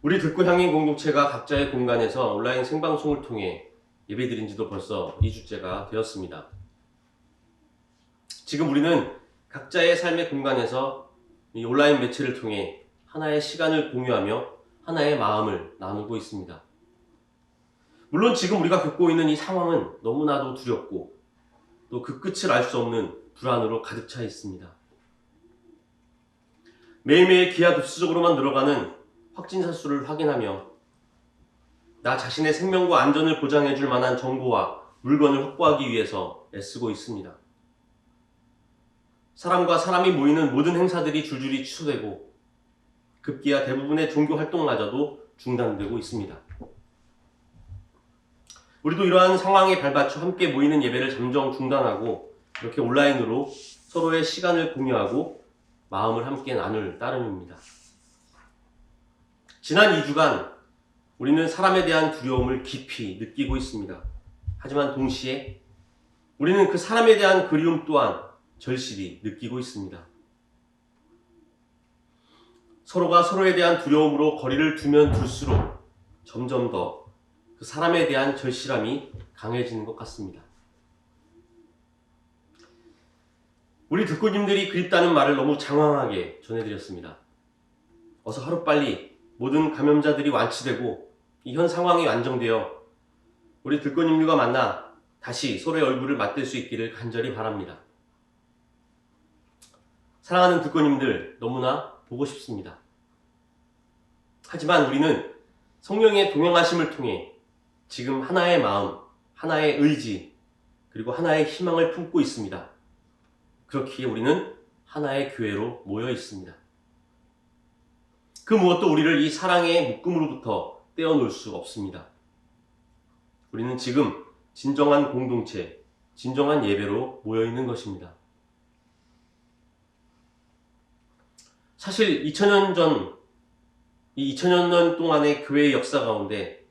우리 듣고 향인 공동체가 각자의 공간에서 온라인 생방송을 통해 예배드린 지도 벌써 2주째가 되었습니다. 지금 우리는 각자의 삶의 공간에서 이 온라인 매체를 통해 하나의 시간을 공유하며 하나의 마음을 나누고 있습니다. 물론 지금 우리가 겪고 있는 이 상황은 너무나도 두렵고 또 그 끝을 알 수 없는 불안으로 가득 차 있습니다. 매일매일 기하급수적으로만 늘어가는 확진자 수를 확인하며 나 자신의 생명과 안전을 보장해 줄 만한 정보와 물건을 확보하기 위해서 애쓰고 있습니다. 사람과 사람이 모이는 모든 행사들이 줄줄이 취소되고 급기야 대부분의 종교 활동마저도 중단되고 있습니다. 우리도 이러한 상황에 발맞춰 함께 모이는 예배를 잠정 중단하고 이렇게 온라인으로 서로의 시간을 공유하고 마음을 함께 나눌 따름입니다. 지난 2주간 우리는 사람에 대한 두려움을 깊이 느끼고 있습니다. 하지만 동시에 우리는 그 사람에 대한 그리움 또한 절실히 느끼고 있습니다. 서로가 서로에 대한 두려움으로 거리를 두면 둘수록 점점 더 그 사람에 대한 절실함이 강해지는 것 같습니다. 우리 듣고님들이 그립다는 말을 너무 장황하게 전해드렸습니다. 어서 하루빨리 모든 감염자들이 완치되고 이 현 상황이 안정되어 우리 듣고님들과 만나 다시 서로의 얼굴을 맞댈 수 있기를 간절히 바랍니다. 사랑하는 듣고님들, 너무나 보고 싶습니다. 하지만 우리는 성령의 동행하심을 통해 지금 하나의 마음, 하나의 의지, 그리고 하나의 희망을 품고 있습니다. 그렇기에 우리는 하나의 교회로 모여 있습니다. 그 무엇도 우리를 이 사랑의 묶음으로부터 떼어놓을 수 없습니다. 우리는 지금 진정한 공동체, 진정한 예배로 모여 있는 것입니다. 사실 2000년 전, 이 2000년 동안의 교회의 역사 가운데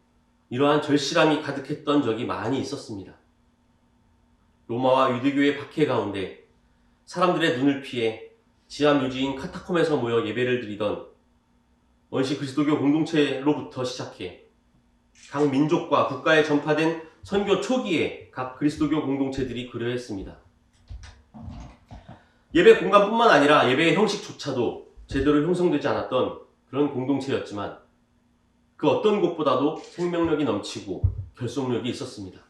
이러한 절실함이 가득했던 적이 많이 있었습니다. 로마와 유대교의 박해 가운데 사람들의 눈을 피해 지하 묘지인 카타콤에서 모여 예배를 드리던 원시 그리스도교 공동체로부터 시작해 각 민족과 국가에 전파된 선교 초기에 각 그리스도교 공동체들이 그러했습니다. 예배 공간뿐만 아니라 예배의 형식조차도 제대로 형성되지 않았던 그런 공동체였지만 그 어떤 곳보다도 생명력이 넘치고 결속력이 있었습니다.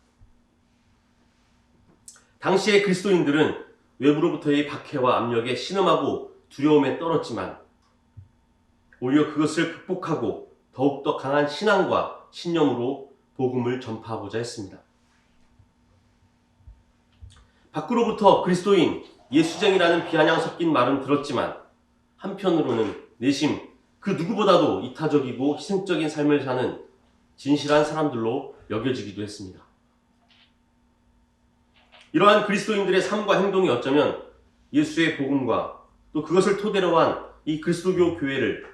당시의 그리스도인들은 외부로부터의 박해와 압력에 신음하고 두려움에 떨었지만 오히려 그것을 극복하고 더욱더 강한 신앙과 신념으로 복음을 전파하고자 했습니다. 밖으로부터 그리스도인, 예수쟁이라는 비아냥 섞인 말은 들었지만 한편으로는 내심 그 누구보다도 이타적이고 희생적인 삶을 사는 진실한 사람들로 여겨지기도 했습니다. 이러한 그리스도인들의 삶과 행동이 어쩌면 예수의 복음과 또 그것을 토대로 한 이 그리스도교 교회를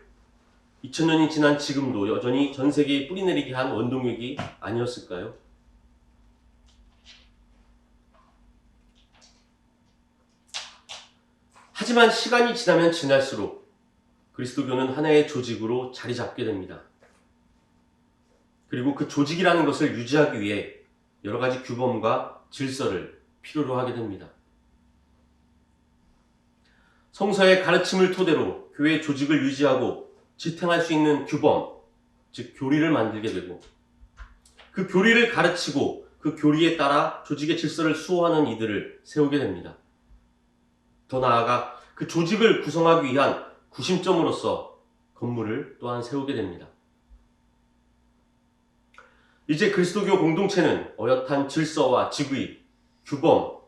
2000년이 지난 지금도 여전히 전 세계에 뿌리내리게 한 원동력이 아니었을까요? 하지만 시간이 지나면 지날수록 그리스도교는 하나의 조직으로 자리 잡게 됩니다. 그리고 그 조직이라는 것을 유지하기 위해 여러 가지 규범과 질서를 필요로 하게 됩니다. 성서의 가르침을 토대로 교회 조직을 유지하고 지탱할 수 있는 규범, 즉 교리를 만들게 되고 그 교리를 가르치고 그 교리에 따라 조직의 질서를 수호하는 이들을 세우게 됩니다. 더 나아가 그 조직을 구성하기 위한 구심점으로서 건물을 또한 세우게 됩니다. 이제 그리스도교 공동체는 어엿한 질서와 직위, 규범,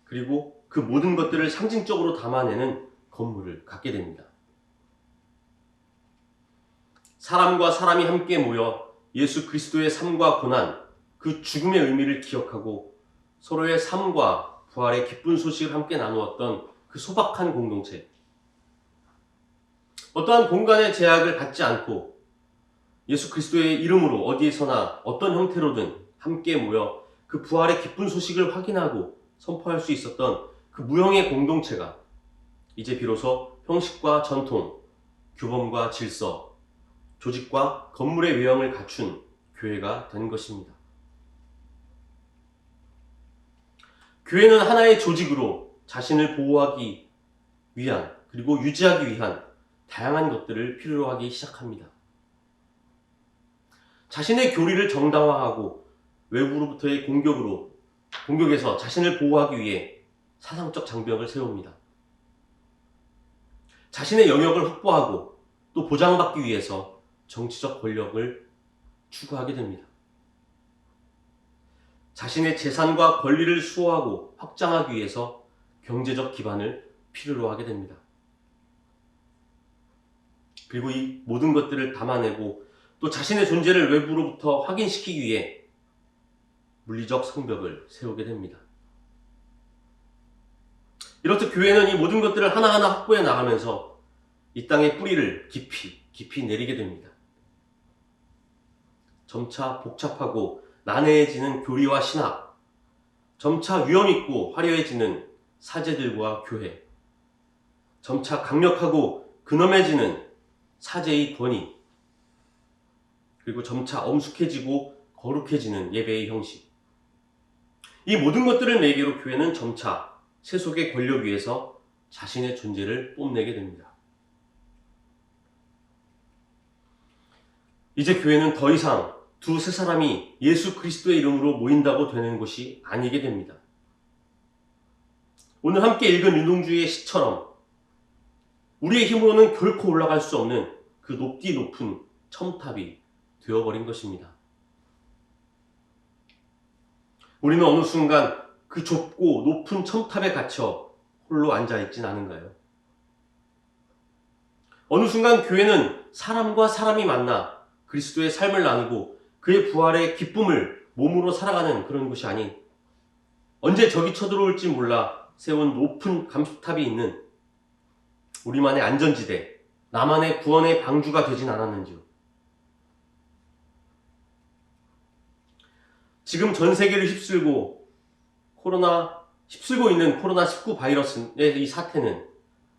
그리고 그 모든 것들을 상징적으로 담아내는 건물을 갖게 됩니다. 사람과 사람이 함께 모여 예수 그리스도의 삶과 고난, 그 죽음의 의미를 기억하고 서로의 삶과 부활의 기쁜 소식을 함께 나누었던 그 소박한 공동체. 어떠한 공간의 제약을 받지 않고 예수 그리스도의 이름으로 어디에서나 어떤 형태로든 함께 모여 그 부활의 기쁜 소식을 확인하고 선포할 수 있었던 그 무형의 공동체가 이제 비로소 형식과 전통, 규범과 질서, 조직과 건물의 외형을 갖춘 교회가 된 것입니다. 교회는 하나의 조직으로 자신을 보호하기 위한 그리고 유지하기 위한 다양한 것들을 필요로 하기 시작합니다. 자신의 교리를 정당화하고 외부로부터의 공격에서 자신을 보호하기 위해 사상적 장벽을 세웁니다. 자신의 영역을 확보하고 또 보장받기 위해서 정치적 권력을 추구하게 됩니다. 자신의 재산과 권리를 수호하고 확장하기 위해서 경제적 기반을 필요로 하게 됩니다. 그리고 이 모든 것들을 담아내고 또 자신의 존재를 외부로부터 확인시키기 위해 물리적 성벽을 세우게 됩니다. 이렇듯 교회는 이 모든 것들을 하나하나 확보해 나가면서 이 땅의 뿌리를 깊이 내리게 됩니다. 점차 복잡하고 난해해지는 교리와 신학, 점차 위험있고 화려해지는 사제들과 교회, 점차 강력하고 근엄해지는 사제의 권위, 그리고 점차 엄숙해지고 거룩해지는 예배의 형식. 이 모든 것들을 매개로 교회는 점차 세속의 권력 위에서 자신의 존재를 뽐내게 됩니다. 이제 교회는 더 이상 두세 사람이 예수 그리스도의 이름으로 모인다고 되는 것이 아니게 됩니다. 오늘 함께 읽은 윤동주의 시처럼 우리의 힘으로는 결코 올라갈 수 없는 그 높은 첨탑이 되어버린 것입니다. 우리는 어느 순간 그 좁고 높은 첨탑에 갇혀 홀로 앉아있진 않은가요? 어느 순간 교회는 사람과 사람이 만나 그리스도의 삶을 나누고 그의 부활의 기쁨을 몸으로 살아가는 그런 곳이 아닌 언제 적이 쳐들어올지 몰라 세운 높은 감시탑이 있는 우리만의 안전지대, 나만의 구원의 방주가 되진 않았는지요. 지금 전 세계를 휩쓸고 있는 코로나19 바이러스의 이 사태는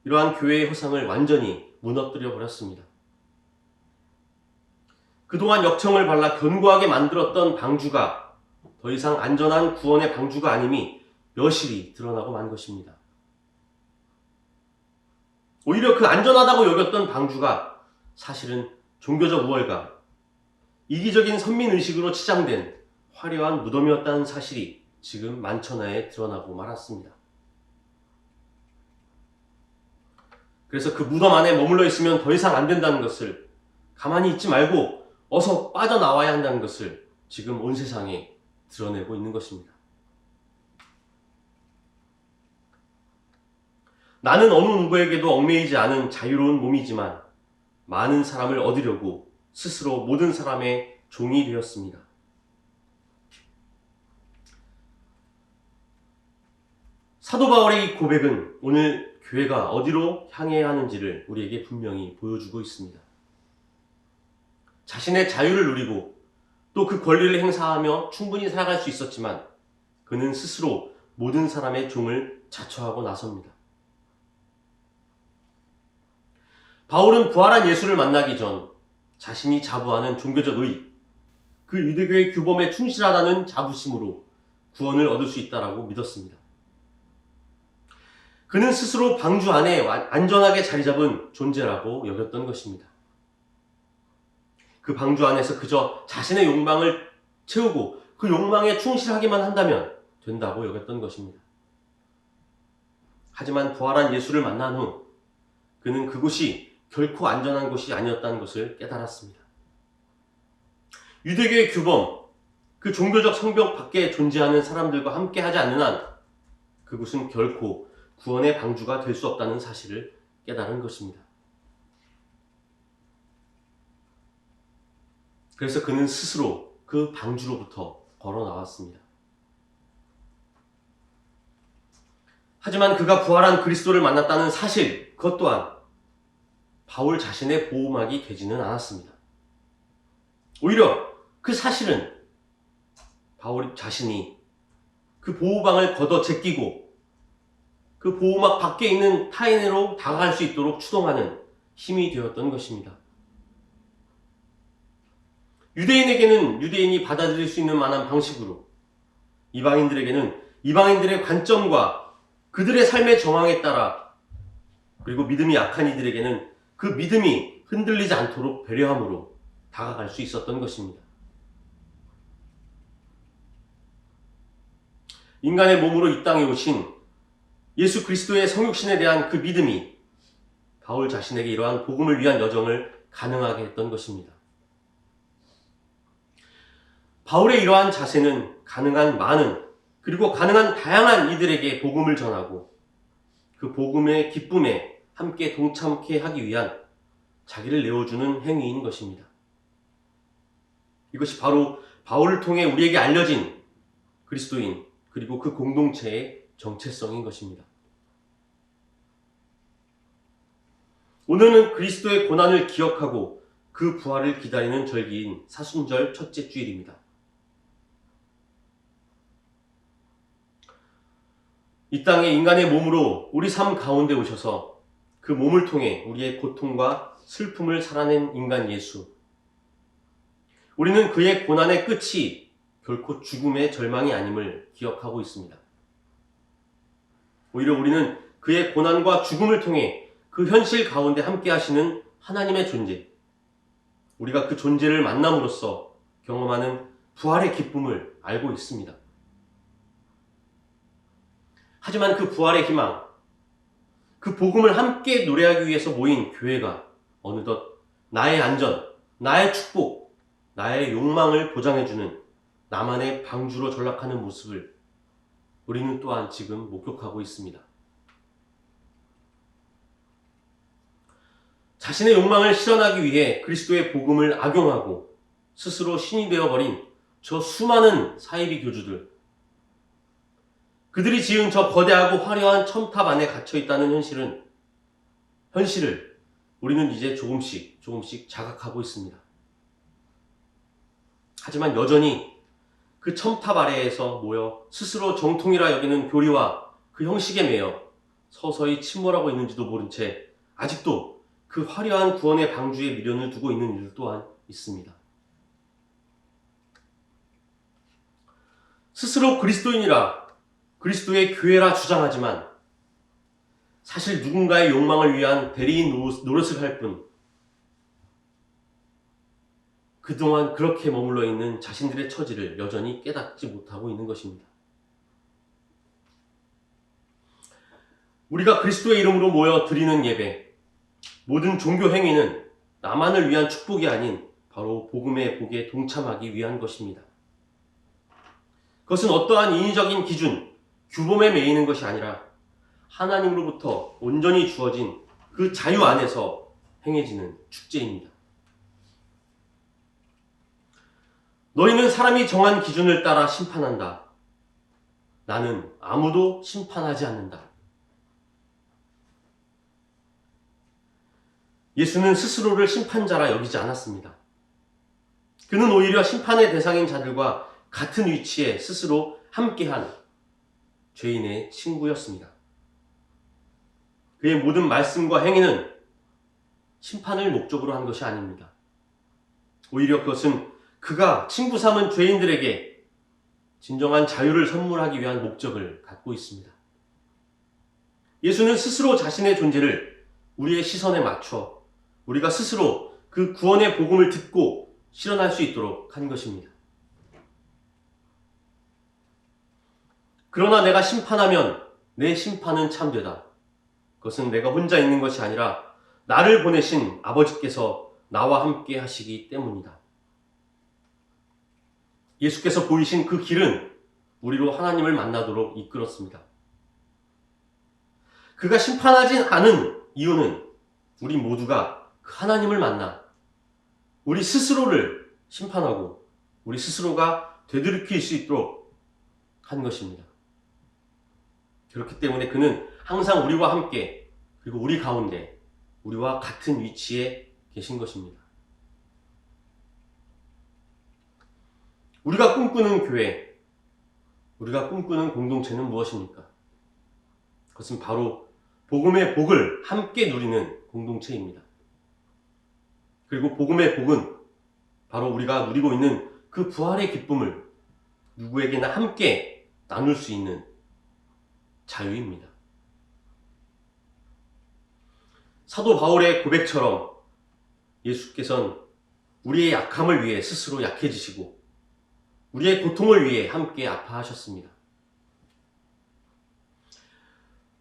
이러한 교회의 허상을 완전히 무너뜨려 버렸습니다. 그동안 역청을 발라 견고하게 만들었던 방주가 더 이상 안전한 구원의 방주가 아님이 여실히 드러나고 만 것입니다. 오히려 그 안전하다고 여겼던 방주가 사실은 종교적 우월감, 이기적인 선민의식으로 치장된 화려한 무덤이었다는 사실이 지금 만천하에 드러나고 말았습니다. 그래서 그 무덤 안에 머물러 있으면 더 이상 안 된다는 것을 가만히 있지 말고 어서 빠져나와야 한다는 것을 지금 온 세상에 드러내고 있는 것입니다. 나는 어느 누구에게도 얽매이지 않은 자유로운 몸이지만 많은 사람을 얻으려고 스스로 모든 사람의 종이 되었습니다. 사도 바울의 이 고백은 오늘 교회가 어디로 향해야 하는지를 우리에게 분명히 보여주고 있습니다. 자신의 자유를 누리고 또 그 권리를 행사하며 충분히 살아갈 수 있었지만 그는 스스로 모든 사람의 종을 자처하고 나섭니다. 바울은 부활한 예수를 만나기 전 자신이 자부하는 종교적 의, 그 유대교의 규범에 충실하다는 자부심으로 구원을 얻을 수 있다라고 믿었습니다. 그는 스스로 방주 안에 안전하게 자리 잡은 존재라고 여겼던 것입니다. 그 방주 안에서 그저 자신의 욕망을 채우고 그 욕망에 충실하기만 한다면 된다고 여겼던 것입니다. 하지만 부활한 예수를 만난 후 그는 그곳이 결코 안전한 곳이 아니었다는 것을 깨달았습니다. 유대교의 규범, 그 종교적 성벽 밖에 존재하는 사람들과 함께 하지 않는 한 그곳은 결코 구원의 방주가 될 수 없다는 사실을 깨달은 것입니다. 그래서 그는 스스로 그 방주로부터 걸어 나왔습니다. 하지만 그가 부활한 그리스도를 만났다는 사실, 그것 또한 바울 자신의 보호막이 되지는 않았습니다. 오히려 그 사실은 바울 자신이 그 보호막을 걷어 제끼고 그 보호막 밖에 있는 타인으로 다가갈 수 있도록 추동하는 힘이 되었던 것입니다. 유대인에게는 유대인이 받아들일 수 있는 만한 방식으로, 이방인들에게는 이방인들의 관점과 그들의 삶의 정황에 따라, 그리고 믿음이 약한 이들에게는 그 믿음이 흔들리지 않도록 배려함으로 다가갈 수 있었던 것입니다. 인간의 몸으로 이 땅에 오신 예수 그리스도의 성육신에 대한 그 믿음이 바울 자신에게 이러한 복음을 위한 여정을 가능하게 했던 것입니다. 바울의 이러한 자세는 가능한 많은, 그리고 가능한 다양한 이들에게 복음을 전하고 그 복음의 기쁨에 함께 동참케 하기 위한 자기를 내어주는 행위인 것입니다. 이것이 바로 바울을 통해 우리에게 알려진 그리스도인, 그리고 그 공동체의 정체성인 것입니다. 오늘은 그리스도의 고난을 기억하고 그 부활을 기다리는 절기인 사순절 첫째 주일입니다. 이 땅에 인간의 몸으로 우리 삶 가운데 오셔서 그 몸을 통해 우리의 고통과 슬픔을 살아낸 인간 예수. 우리는 그의 고난의 끝이 결코 죽음의 절망이 아님을 기억하고 있습니다. 오히려 우리는 그의 고난과 죽음을 통해 그 현실 가운데 함께 하시는 하나님의 존재, 우리가 그 존재를 만남으로써 경험하는 부활의 기쁨을 알고 있습니다. 하지만 그 부활의 희망, 그 복음을 함께 노래하기 위해서 모인 교회가 어느덧 나의 안전, 나의 축복, 나의 욕망을 보장해주는 나만의 방주로 전락하는 모습을 우리는 또한 지금 목격하고 있습니다. 자신의 욕망을 실현하기 위해 그리스도의 복음을 악용하고 스스로 신이 되어버린 저 수많은 사이비 교주들, 그들이 지은 저 거대하고 화려한 첨탑 안에 갇혀있다는 현실을 우리는 이제 조금씩 자각하고 있습니다. 하지만 여전히 그 첨탑 아래에서 모여 스스로 정통이라 여기는 교리와 그 형식에 매여 서서히 침몰하고 있는지도 모른 채 아직도 그 화려한 구원의 방주에 미련을 두고 있는 이들 또한 있습니다. 스스로 그리스도인이라, 그리스도의 교회라 주장하지만 사실 누군가의 욕망을 위한 대리인 노릇을 할 뿐, 그동안 그렇게 머물러 있는 자신들의 처지를 여전히 깨닫지 못하고 있는 것입니다. 우리가 그리스도의 이름으로 모여 드리는 예배, 모든 종교 행위는 나만을 위한 축복이 아닌 바로 복음의 복에 동참하기 위한 것입니다. 그것은 어떠한 인위적인 기준, 규범에 매이는 것이 아니라 하나님으로부터 온전히 주어진 그 자유 안에서 행해지는 축제입니다. 너희는 사람이 정한 기준을 따라 심판한다. 나는 아무도 심판하지 않는다. 예수는 스스로를 심판자라 여기지 않았습니다. 그는 오히려 심판의 대상인 자들과 같은 위치에 스스로 함께한 죄인의 친구였습니다. 그의 모든 말씀과 행위는 심판을 목적으로 한 것이 아닙니다. 오히려 그것은 그가 친구 삼은 죄인들에게 진정한 자유를 선물하기 위한 목적을 갖고 있습니다. 예수는 스스로 자신의 존재를 우리의 시선에 맞춰 우리가 스스로 그 구원의 복음을 듣고 실현할 수 있도록 한 것입니다. 그러나 내가 심판하면 내 심판은 참되다. 그것은 내가 혼자 있는 것이 아니라 나를 보내신 아버지께서 나와 함께 하시기 때문이다. 예수께서 보이신 그 길은 우리로 하나님을 만나도록 이끌었습니다. 그가 심판하진 않은 이유는 우리 모두가 그 하나님을 만나 우리 스스로를 심판하고 우리 스스로가 되돌이킬 수 있도록 한 것입니다. 그렇기 때문에 그는 항상 우리와 함께, 그리고 우리 가운데 우리와 같은 위치에 계신 것입니다. 우리가 꿈꾸는 교회, 우리가 꿈꾸는 공동체는 무엇입니까? 그것은 바로 복음의 복을 함께 누리는 공동체입니다. 그리고 복음의 복은 바로 우리가 누리고 있는 그 부활의 기쁨을 누구에게나 함께 나눌 수 있는 자유입니다. 사도 바울의 고백처럼 예수께서는 우리의 약함을 위해 스스로 약해지시고 우리의 고통을 위해 함께 아파하셨습니다.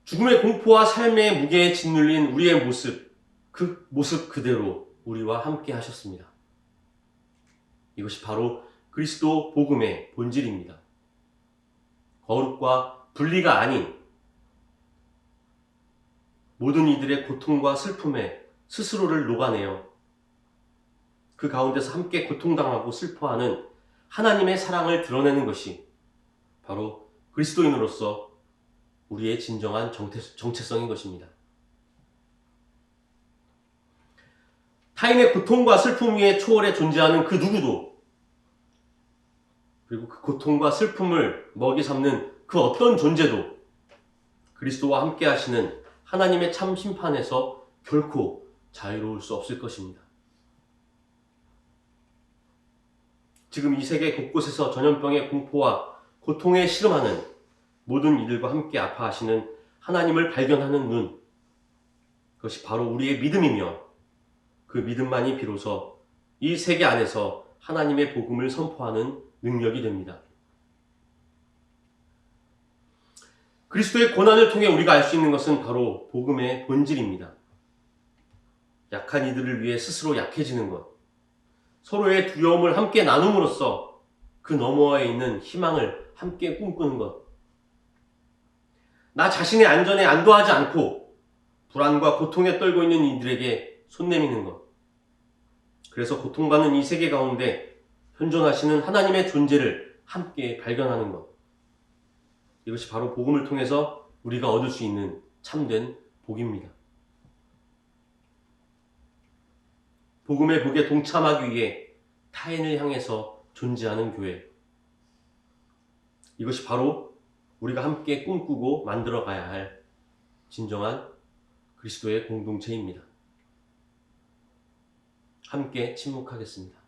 죽음의 공포와 삶의 무게에 짓눌린 우리의 모습, 그 모습 그대로 우리와 함께 하셨습니다. 이것이 바로 그리스도 복음의 본질입니다. 거룩과 분리가 아닌 모든 이들의 고통과 슬픔에 스스로를 녹아내어 그 가운데서 함께 고통당하고 슬퍼하는 하나님의 사랑을 드러내는 것이 바로 그리스도인으로서 우리의 진정한 정체성인 것입니다. 타인의 고통과 슬픔 위에 초월해 존재하는 그 누구도, 그리고 그 고통과 슬픔을 먹이 삼는 그 어떤 존재도 그리스도와 함께 하시는 하나님의 참 심판에서 결코 자유로울 수 없을 것입니다. 지금 이 세계 곳곳에서 전염병의 공포와 고통에 씨름하는 모든 이들과 함께 아파하시는 하나님을 발견하는 눈, 그것이 바로 우리의 믿음이며 그 믿음만이 비로소 이 세계 안에서 하나님의 복음을 선포하는 능력이 됩니다. 그리스도의 고난을 통해 우리가 알 수 있는 것은 바로 복음의 본질입니다. 약한 이들을 위해 스스로 약해지는 것, 서로의 두려움을 함께 나눔으로써 그 너머에 있는 희망을 함께 꿈꾸는 것, 나 자신의 안전에 안도하지 않고 불안과 고통에 떨고 있는 이들에게 손 내미는 것, 그래서 고통받는 이 세계 가운데 현존하시는 하나님의 존재를 함께 발견하는 것, 이것이 바로 복음을 통해서 우리가 얻을 수 있는 참된 복입니다. 복음의 복에 동참하기 위해 타인을 향해서 존재하는 교회, 이것이 바로 우리가 함께 꿈꾸고 만들어가야 할 진정한 그리스도의 공동체입니다. 함께 침묵하겠습니다.